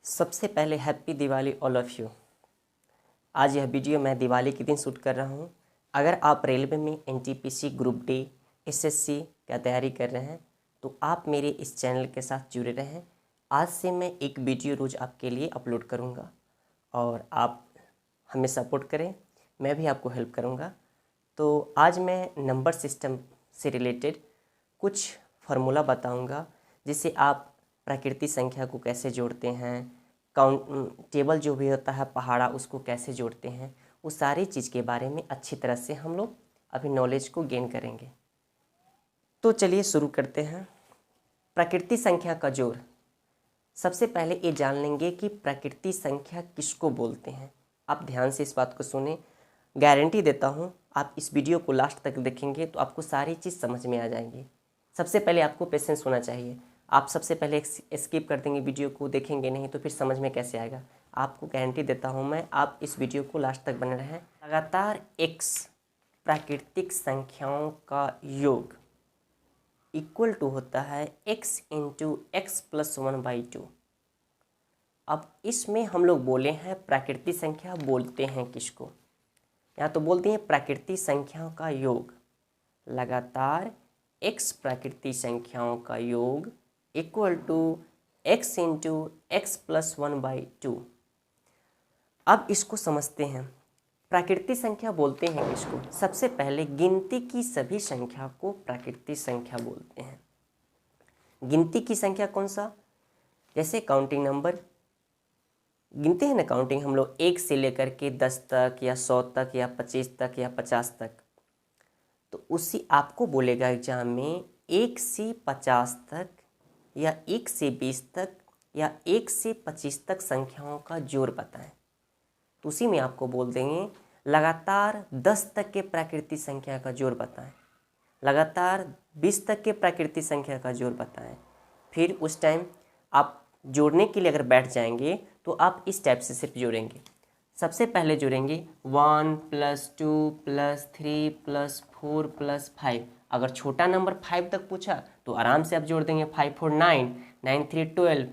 सबसे पहले happy Diwali all of you. आज यह वीडियो मैं दिवाली के दिन शूट कर रहा हूँ। अगर आप रेलवे में एनटीपीसी ग्रुप डी एसएससी का तैयारी कर रहे हैं तो आप मेरे इस चैनल के साथ जुड़े रहें। आज से मैं एक वीडियो रोज़ आपके लिए अपलोड करूँगा और आप हमें सपोर्ट करें, मैं भी आपको हेल्प करूँगा। तो आज मैं नंबर सिस्टम से रिलेटेड कुछ फार्मूला बताऊँगा जिससे आप प्रकृति संख्या को कैसे जोड़ते हैं, काउंट टेबल जो भी होता है पहाड़ा उसको कैसे जोड़ते हैं, उस सारी चीज़ के बारे में अच्छी तरह से हम लोग अभी नॉलेज को गेन करेंगे। तो चलिए शुरू करते हैं। प्रकृति संख्या का जोड़। सबसे पहले ये जान लेंगे कि प्रकृति संख्या किसको बोलते हैं। आप ध्यान से इस बात को सुने, गारंटी देता हूँ आप इस वीडियो को लास्ट तक देखेंगे तो आपको सारी चीज़ समझ में आ जाएंगी। सबसे पहले आपको पेशेंस होना चाहिए। आप सबसे पहले स्किप कर देंगे, वीडियो को देखेंगे नहीं तो फिर समझ में कैसे आएगा। आपको गारंटी देता हूँ मैं, आप इस वीडियो को लास्ट तक बने रहें। लगातार x प्राकृतिक संख्याओं का योग इक्वल टू होता है x इंटू एक्स प्लस 1/2। अब इसमें हम लोग बोले हैं प्राकृतिक संख्या बोलते हैं किसको, यहाँ तो बोलते हैं प्राकृतिक संख्याओं का योग। लगातार x प्राकृतिक संख्याओं का योग equal to x into x plus 1/2। अब इसको समझते हैं। प्राकृतिक संख्या बोलते हैं किसको? सबसे पहले गिनती की सभी संख्या को प्राकृतिक संख्या बोलते हैं। गिनती की संख्या कौन सा? जैसे काउंटिंग नंबर गिनते हैं ना, काउंटिंग हम लोग 1 से लेकर के 10 तक या 100 तक या 25 तक या 50 तक, तो उसी आपको बोलेगा एग्जाम में 1 से 50 तक या 1 से 20 तक या 1 से 25 तक संख्याओं का जोड़ बताएं। तो उसी में आपको बोल देंगे लगातार 10 तक के प्राकृतिक संख्या का जोड़ बताएं, लगातार 20 तक के प्राकृतिक संख्या का जोड़ बताएं। फिर उस टाइम आप जोड़ने के लिए अगर बैठ जाएंगे तो आप इस टाइप से सिर्फ जोड़ेंगे। सबसे पहले जोड़ेंगे 1 + 2 + 3 + 4 + 5। अगर छोटा नंबर 5 तक पूछा तो आराम से आप जोड़ देंगे 5 4 9, 9 3 12,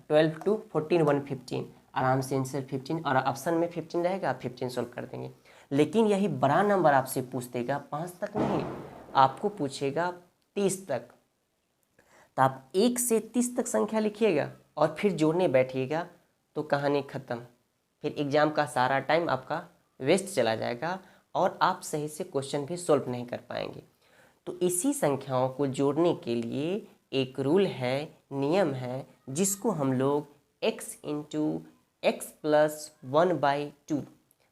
12 2 14, 1 15। आराम से आंसर 15 और ऑप्शन में 15 रहेगा, आप 15 सॉल्व कर देंगे। लेकिन यही बड़ा नंबर आपसे पूछ देगा 5 तक नहीं, आपको पूछेगा 30 तक, तो आप 1 से 30 तक संख्या लिखिएगा और फिर जोड़ने बैठिएगा तो कहानी ख़त्म। फिर एग्ज़ाम का सारा टाइम आपका वेस्ट चला जाएगा और आप सही से क्वेश्चन भी सॉल्व नहीं कर पाएंगे। तो इसी संख्याओं को जोड़ने के लिए एक रूल है, नियम है, जिसको हम लोग x इंटू एक्स प्लस 1/2,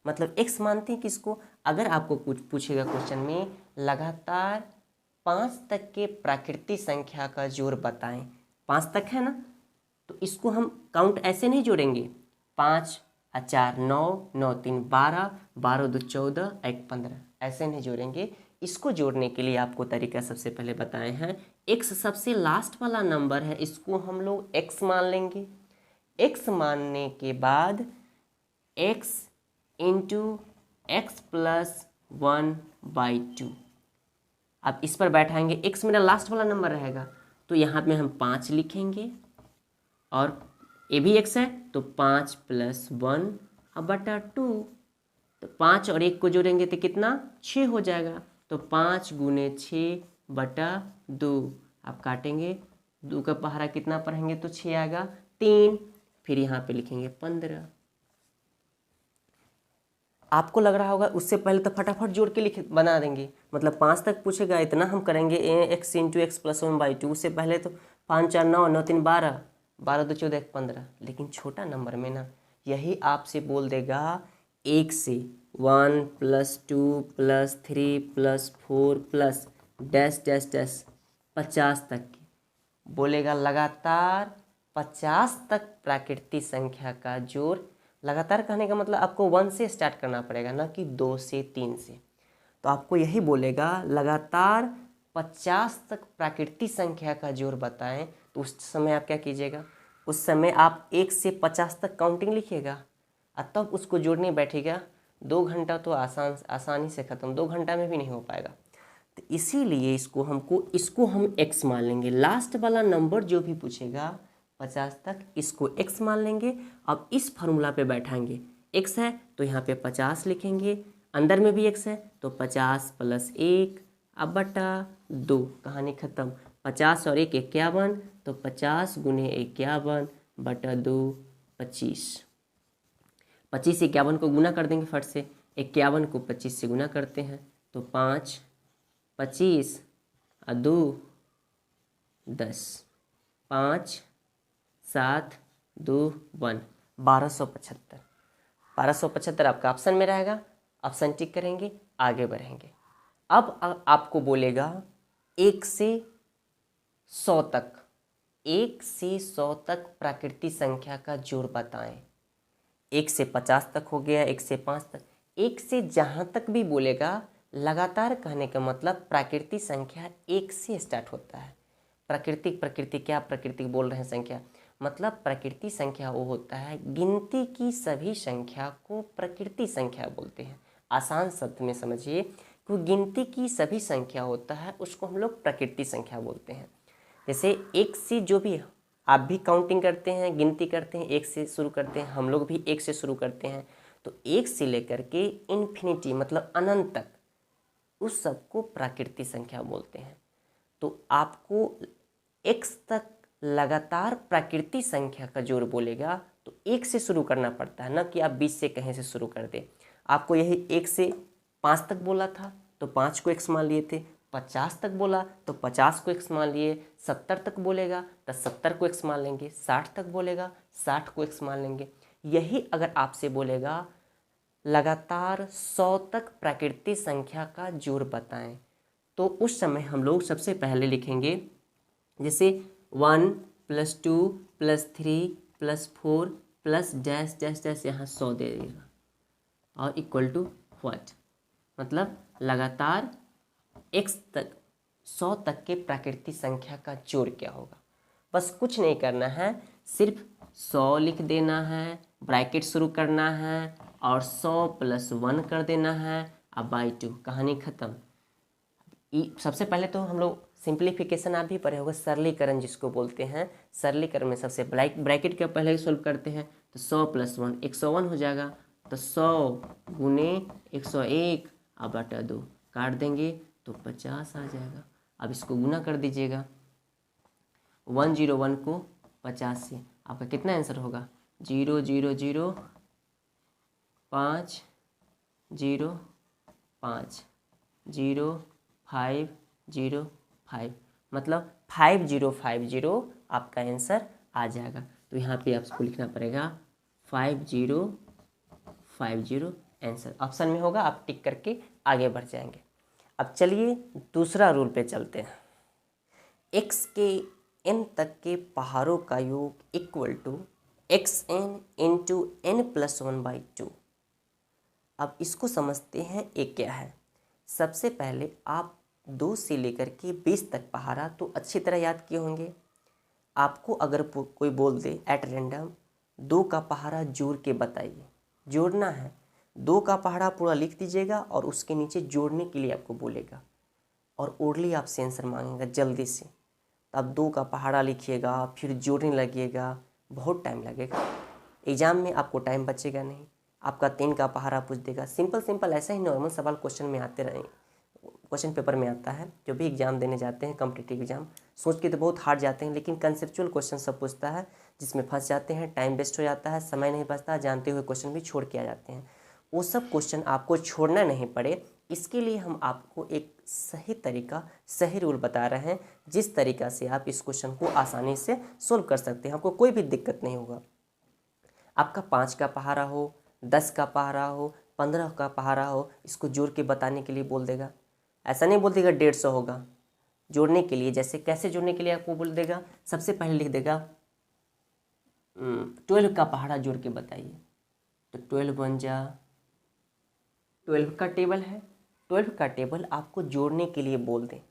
मतलब x मानते हैं किसको? अगर आपको कुछ पूछेगा क्वेश्चन में लगातार 5 तक के प्राकृतिक संख्या का जोड़ बताएं, 5 तक है ना, तो इसको हम काउंट ऐसे नहीं जोड़ेंगे 5 और 4 9, 9 3 12, 12 2 14, 1 15, ऐसे नहीं जोड़ेंगे। इसको जोड़ने के लिए आपको तरीका सबसे पहले बताए हैं। x सबसे लास्ट वाला नंबर है, इसको हम लोग x मान लेंगे। x मानने के बाद x इंटू एक्स प्लस 1/2। अब इस पर बैठाएंगे, x मेरा लास्ट वाला नंबर रहेगा तो यहाँ पे हम 5 लिखेंगे और ये भी x है तो 5 + 1/2। तो 5 और 1 को जोड़ेंगे तो कितना? 6 हो जाएगा। तो 5 × 6/2 आप काटेंगे, 2 का पहाड़ा कितना पढ़ेंगे तो 6 आएगा, 3। फिर यहाँ पे लिखेंगे 15। आपको लग रहा होगा उससे पहले तो फटाफट जोड़ के बना देंगे, मतलब 5 तक पूछेगा इतना हम करेंगे x इंटू एक्स प्लस 1/2। उससे पहले तो 5 4 9, 9 3 12, 12 2 14, 1 15। लेकिन छोटा नंबर में ना यही आपसे बोल देगा 1 से 1 + 2 + 3 + 4 + डैश डैश डैश 50 तक बोलेगा। लगातार 50 तक प्राकृतिक संख्या का जोड़। लगातार कहने का मतलब आपको 1 से स्टार्ट करना पड़ेगा, ना कि 2 से 3 से। तो आपको यही बोलेगा लगातार 50 तक प्राकृतिक संख्या का जोड़ बताएं। तो उस समय आप क्या कीजिएगा? उस समय आप 1 से 50 तक काउंटिंग लिखिएगा और तब उसको जोड़ने बैठेगा। 2 घंटा तो आसानी से ख़त्म, 2 घंटा में भी नहीं हो पाएगा। तो इसीलिए इसको हम x मान लेंगे। लास्ट वाला नंबर जो भी पूछेगा 50 तक, इसको x मान लेंगे। अब इस फार्मूला पे बैठाएंगे, x है तो यहाँ पे 50 लिखेंगे, अंदर में भी x है तो 50 + 1 अब बटा 2, कहानी खत्म। 50 और 1 51, तो 50 × 51 बटा 2 25। 25 51 को गुना कर देंगे फट से, 51 को 25 से गुना करते हैं तो 5 25 और 2 10, 5 7 2 1 1275। 1275 आपका ऑप्शन में रहेगा, ऑप्शन टिक करेंगे, आगे बढ़ेंगे। अब आपको बोलेगा 1 से 100 तक, 1 से 100 तक प्राकृतिक संख्या का जोड़ बताएं। 1 से 50 तक हो गया, 1 से 5 तक, 1 से जहाँ तक भी बोलेगा, लगातार कहने का मतलब प्राकृतिक संख्या 1 से स्टार्ट होता है। प्राकृतिक क्या प्राकृतिक बोल रहे हैं संख्या, मतलब प्राकृतिक संख्या वो होता है, गिनती की सभी संख्या को प्राकृतिक संख्या बोलते हैं। आसान शब्द में समझिए कि गिनती की सभी संख्या होता है उसको हम लोग प्राकृतिक संख्या बोलते हैं। जैसे 1 से जो भी आप भी काउंटिंग करते हैं, गिनती करते हैं, 1 से शुरू करते हैं, हम लोग भी 1 से शुरू करते हैं, तो 1 से लेकर के इन्फिनिटी मतलब अनंत तक, उस सब को प्राकृतिक संख्या बोलते हैं। तो आपको x तक लगातार प्राकृतिक संख्या का जोड़ बोलेगा तो 1 से शुरू करना पड़ता है, ना कि आप 20 से कहीं से शुरू कर दें। आपको यही 1 से 5 तक बोला था तो 5 को x मान लिए थे, 50 तक बोला तो 50 को x मान लिए, 70 तक बोलेगा तो 70 को x मान लेंगे, 60 तक बोलेगा 60 को x मान लेंगे। यही अगर आपसे बोलेगा लगातार 100 तक प्राकृतिक संख्या का जोड़ बताएं, तो उस समय हम लोग सबसे पहले लिखेंगे जैसे 1 + 2 + 3 + 4 + डैश डैश डैश, यहाँ 100 दे देगा और इक्वल टू व्हाट, मतलब लगातार x तक 100 तक के प्राकृतिक संख्या का जोड़ क्या होगा। बस कुछ नहीं करना है, सिर्फ 100 लिख देना है, ब्रैकेट शुरू करना है और 100 + 1 कर देना है, अब /2, कहानी खत्म। सबसे पहले तो हम लोग सिंप्लीफिकेशन आप भी पढ़े होंगे, सरलीकरण जिसको बोलते हैं। सरलीकरण में सबसे ब्रैकेट का पहले सोल्व करते हैं तो 100 + 1 101 हो जाएगा, तो 100 × 101 अब बटा 2 काट देंगे तो 50 आ जाएगा। अब इसको गुना कर दीजिएगा, 101 को 50 से, आपका कितना आंसर होगा 0 0 0 5 0 5 0 5 0 5, मतलब 5050 आपका आंसर आ जाएगा। तो यहाँ पे आपको लिखना पड़ेगा 5050 आंसर ऑप्शन में होगा, आप टिक करके आगे बढ़ जाएंगे। अब चलिए दूसरा रूल पे चलते हैं। x के n तक के पहाड़ों का योग इक्वल टू xn × n + 1/2। अब इसको समझते हैं एक क्या है। सबसे पहले आप 2 से लेकर के 20 तक पहाड़ा तो अच्छी तरह याद किए होंगे। आपको अगर कोई बोल दे एट रैंडम 2 का पहाड़ा जोड़ के बताइए, जोड़ना है, 2 का पहाड़ा पूरा लिख दीजिएगा और उसके नीचे जोड़ने के लिए आपको बोलेगा और ओरली आपसे आंसर मांगेगा जल्दी से। तब 2 का पहाड़ा लिखिएगा, फिर जोड़ने लगिएगा, बहुत टाइम लगेगा। एग्ज़ाम में आपको टाइम बचेगा नहीं। आपका 3 का पहाड़ा पूछ देगा, सिंपल ऐसा ही नॉर्मल सवाल क्वेश्चन में आते रहे, क्वेश्चन पेपर में आता है। जो भी एग्ज़ाम देने जाते हैं कॉम्पिटिटिव एग्जाम, सोच के तो बहुत हार्ड जाते हैं, लेकिन कंसेप्चुअल क्वेश्चन सब पूछता है जिसमें फंस जाते हैं, टाइम वेस्ट हो जाता है, समय नहीं बचता, जानते हुए क्वेश्चन भी छोड़ के आ जाते हैं। वो सब क्वेश्चन आपको छोड़ना नहीं पड़े, इसके लिए हम आपको एक सही तरीका, सही रूल बता रहे हैं, जिस तरीका से आप इस क्वेश्चन को आसानी से सोल्व कर सकते हैं, आपको कोई भी दिक्कत नहीं होगा। आपका 5 का पहाड़ा हो, 10 का पहाड़ा हो, 15 का पहाड़ा हो, इसको जोड़ के बताने के लिए बोल देगा। ऐसा नहीं बोल देगा 150 होगा, जोड़ने के लिए जैसे कैसे जोड़ने के लिए आपको बोल देगा, सबसे पहले लिख देगा 12 का पहाड़ा जोड़ के बताइए, तो 12 बन जा 12 का टेबल है, 12 का टेबल आपको जोड़ने के लिए बोल दें,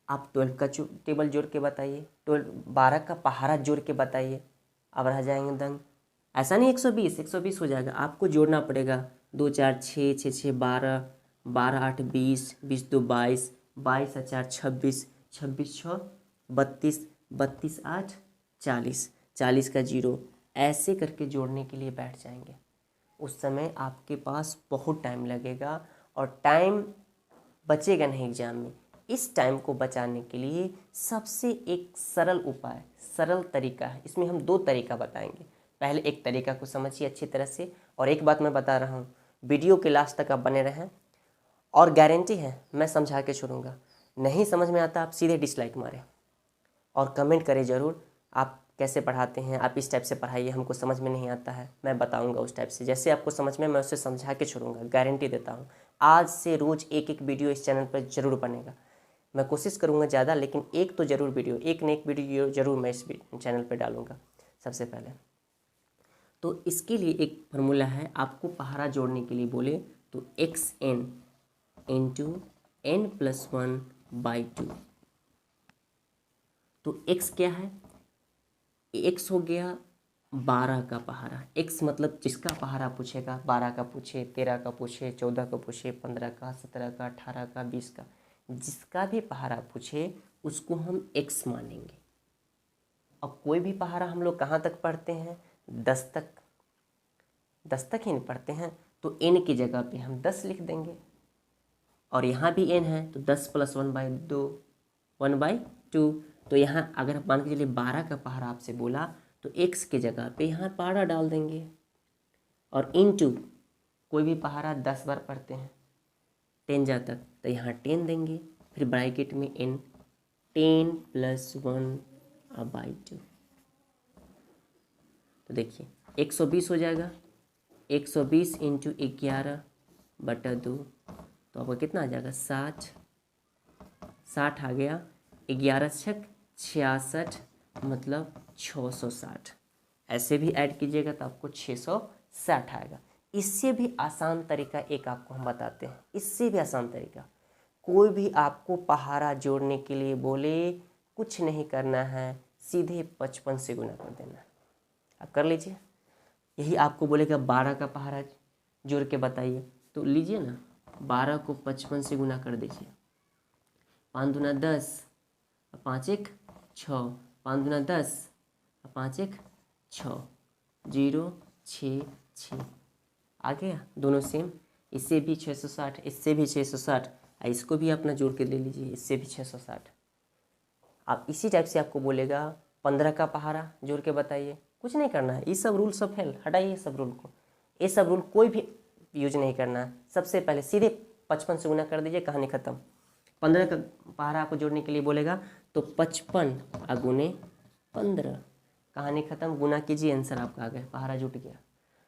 आप 12 का टेबल जोड़ के बताइए, 12 का पहाड़ा जोड़ के बताइए, अब रह जाएंगे दंग। ऐसा नहीं 120 हो जाएगा, आपको जोड़ना पड़ेगा, 2 4 6 6 6 12 12 8 20 20 2 22 22 4 26 26 6 32 32 8 40 40 का 0, ऐसे करके जोड़ने के लिए बैठ जाएंगे। उस समय आपके पास बहुत टाइम लगेगा और टाइम बचेगा नहीं एग्जाम में। इस टाइम को बचाने के लिए सबसे एक सरल उपाय, सरल तरीका है। इसमें हम 2 तरीका बताएंगे। पहले एक तरीका को समझिए अच्छी तरह से, और एक बात मैं बता रहा हूँ, वीडियो के लास्ट तक आप बने रहें और गारंटी है मैं समझा के छोड़ूंगा। नहीं समझ में आता आप सीधे डिसलाइक मारें और कमेंट करें ज़रूर आप कैसे पढ़ाते हैं, आप इस टाइप से पढ़ाइए, हमको समझ में नहीं आता है, मैं बताऊंगा उस टाइप से, जैसे आपको समझ में मैं उससे समझा के छोड़ूंगा, गारंटी देता हूँ। आज से रोज़ एक वीडियो इस चैनल पर ज़रूर बनेगा। मैं कोशिश करूँगा ज़्यादा, लेकिन एक तो ज़रूर वीडियो, एक न एक वीडियो ज़रूर मैं इस चैनल पर डालूँगा सबसे पहले। तो इसके लिए एक फार्मूला है, आपको पहाड़ा जोड़ने के लिए बोले तो xn इंटू n+1/2। तो x क्या है, x हो गया 12 का पहाड़ा। x मतलब जिसका पहाड़ा पूछेगा, 12 का पूछे, 13 का पूछे, 14 का पूछे, 15 का, 17 का, 18 का, 20 का, जिसका भी पहाड़ा पूछे उसको हम x मानेंगे। अब कोई भी पहाड़ा हम लोग कहाँ तक पढ़ते हैं, 10 तक, 10 तक ही नहीं पढ़ते हैं, तो n की जगह पे हम 10 लिख देंगे। और यहाँ भी n है तो 10 + 1/2, 1/2। तो यहाँ अगर मान के चलिए 12 का पहाड़ा आपसे बोला तो x की जगह पे यहाँ पहाड़ा डाल देंगे, और इनटू कोई भी पहाड़ा 10 बार पढ़ते हैं 10 जा तक, तो यहाँ 10 देंगे, फिर ब्रैकेट में n, 10 + 1/2। तो देखिए 120 हो जाएगा, 120 × 11/2, तो आपको कितना आ जाएगा 60, 60 आ गया, 11 छक 66, मतलब 660। ऐसे भी ऐड कीजिएगा तो आपको 660 आएगा। इससे भी आसान तरीका एक आपको हम बताते हैं, इससे भी आसान तरीका। कोई भी आपको पहाड़ा जोड़ने के लिए बोले, कुछ नहीं करना है, सीधे 55 से गुना कर देना है। आप कर लीजिए। यही आपको बोलेगा 12 का पहाड़ा जोड़ के बताइए, तो लीजिए ना, 12 को 55 से गुना कर दीजिए। 5 दूना 10, 5 1 6, 5 दूना 10, 5 1 6, 0 6 6 आ गया। दोनों सेम, इससे भी 660, इससे भी 660, इसको भी अपना जोड़ के ले लीजिए, इससे भी 660। आप इसी टाइप से आपको बोलेगा 15 का पहाड़ा जोड़ के बताइए, कुछ नहीं करना है, ये सब रूल सब फेल, हटाइए ये सब रूल को, ये सब रूल कोई भी यूज नहीं करना है। सबसे पहले सीधे 55 से गुना कर दीजिए, कहानी खत्म। 15 का पहाड़ा आपको जोड़ने के लिए बोलेगा तो 55 × 15, कहानी खत्म, गुना कीजिए, आंसर आपका आ गया, पहाड़ा जुट गया।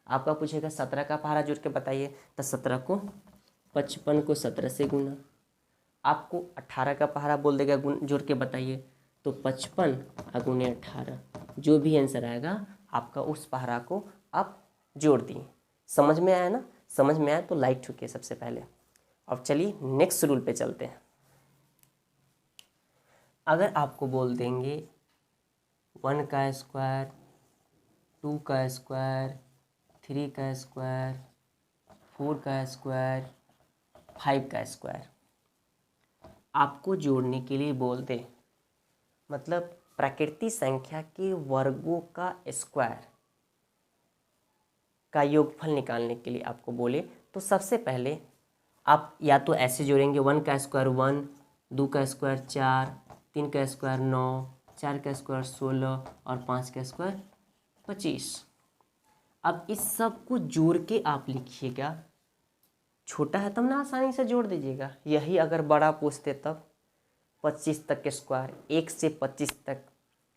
आपका पूछेगा 17 का पहाड़ा जोड़ के बताइए, तो 17 को 55 को 17 से गुना। आपको 18 का पहाड़ा बोल देगा जोड़ के बताइए, तो 55 × 18, जो भी आंसर आएगा आपका उस पहाड़ा को आप जोड़ दिए। समझ में आया ना? समझ में आया तो लाइक ठुकिए सबसे पहले। अब चलिए नेक्स्ट रूल पे चलते हैं। अगर आपको बोल देंगे 1 का स्क्वायर, 2 का स्क्वायर, 3 का स्क्वायर, 4 का स्क्वायर, 5 का स्क्वायर, आपको जोड़ने के लिए बोल दे, मतलब प्राकृतिक संख्या के वर्गों का स्क्वायर का योगफल निकालने के लिए आपको बोले, तो सबसे पहले आप या तो ऐसे जोड़ेंगे, 1 का स्क्वायर 1, 2 का स्क्वायर 4, 3 का स्क्वायर 9, 4 का स्क्वायर 16 और 5 का स्क्वायर 25। अब इस सब को जोड़ के आप लिखिएगा, छोटा है तब ना आसानी से जोड़ दीजिएगा। यही अगर बड़ा पूछते तब 25 तक के स्क्वायर, 1 से 25 तक,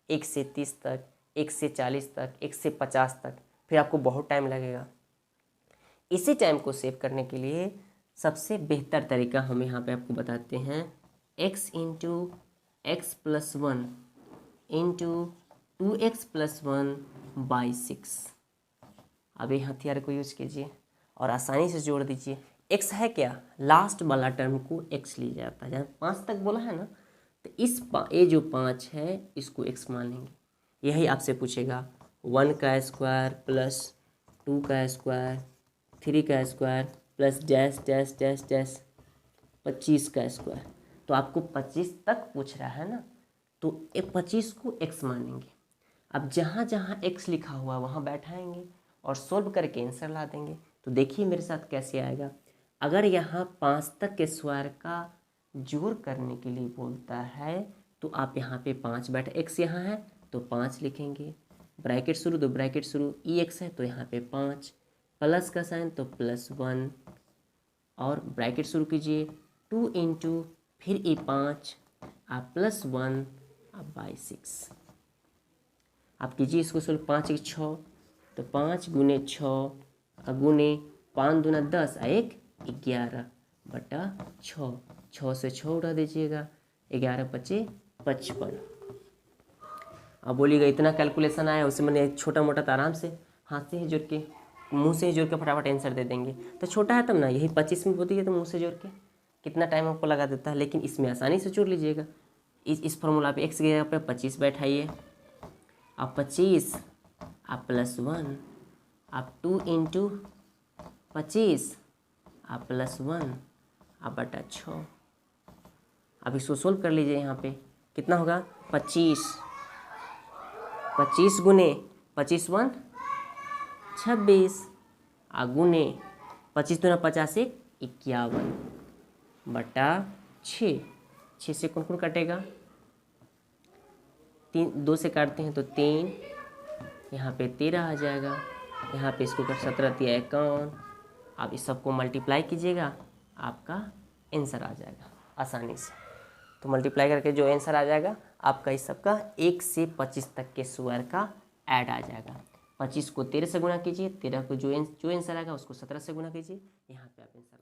1 से 30 तक, 1 से 40 तक, 1 से 50 तक, फिर आपको बहुत टाइम लगेगा। इसी टाइम को सेव करने के लिए सबसे बेहतर तरीका हम यहाँ पे आपको बताते हैं, x × x + 1 × 2x + 1/6। अब ये हथियार को यूज कीजिए और आसानी से जोड़ दीजिए। x है क्या, लास्ट वाला टर्म को x लिया जाता है, जहाँ 5 तक बोला है ना, तो ये जो 5 है इसको x मान लेंगे। यही आपसे पूछेगा 1 का स्क्वायर प्लस 2 का स्क्वायर, 3 का square plus dash dash dash dash 25 का स्क्वायर। तो आपको 25 तक पूछ रहा है ना, तो 25 को x मानेंगे। अब जहाँ जहाँ x लिखा हुआ वहाँ बैठाएंगे और सोल्व करके आंसर ला देंगे। तो देखिए मेरे साथ कैसे आएगा। अगर यहाँ 5 तक के स्क्वायर का जोड़ करने के लिए बोलता है तो आप यहाँ पे 5 बैठे, x यहाँ है तो 5 लिखेंगे, ब्रैकेट शुरू, तो ब्रैकेट शुरू, ex है तो यहाँ पे 5, प्लस का साइन तो +1, और ब्रैकेट शुरू कीजिए 2 इंटू फिर e5 आप +1 आप बाई 6। आप कीजिए इसको सोल्व, 5 1 6 तो 5 गुने 6 गुने 5 दूना 10 1 11 बटा 6, 6 से 6 उड़ा दीजिएगा, 11 बचे 55। अब बोलिएगा इतना कैलकुलेशन आया, उससे मैंने छोटा मोटा तो आराम से हाथ से ही जोड़ के, मुंह से ही जोड़ के फटाफट आंसर दे देंगे। तो छोटा है तब ना, यही 25 में बोलिए तो मुंह से जोड़ के कितना टाइम आपको लगा देता है, लेकिन इसमें आसानी से जोड़ लीजिएगा। इस फॉर्मूला पे x की जगह पे 25 बैठाइए, अब 25 आप +1 आप 2 इंटू 25 आप +1 आप बटा 6। अब इसको सोल्व कर लीजिए। यहाँ पे कितना होगा 25 गुने 25 1 26 गुने 25 दूना 50 51 बटा 6। 6 से कौन कौन कटेगा, 2 से काटते हैं तो 3, यहाँ पे 13 आ जाएगा, यहाँ पे इसको कर 17 3 51। आप इस सबको मल्टीप्लाई कीजिएगा, आपका आंसर आ जाएगा आसानी से। तो मल्टीप्लाई करके जो आंसर आ जाएगा आपका इस सबका 1 से 25 तक के स्क्वायर का ऐड आ जाएगा। 25 को 13 से गुणा कीजिए, 13 को जो आंसर आएगा उसको 17 से गुणा कीजिए, यहाँ पे आप आंसर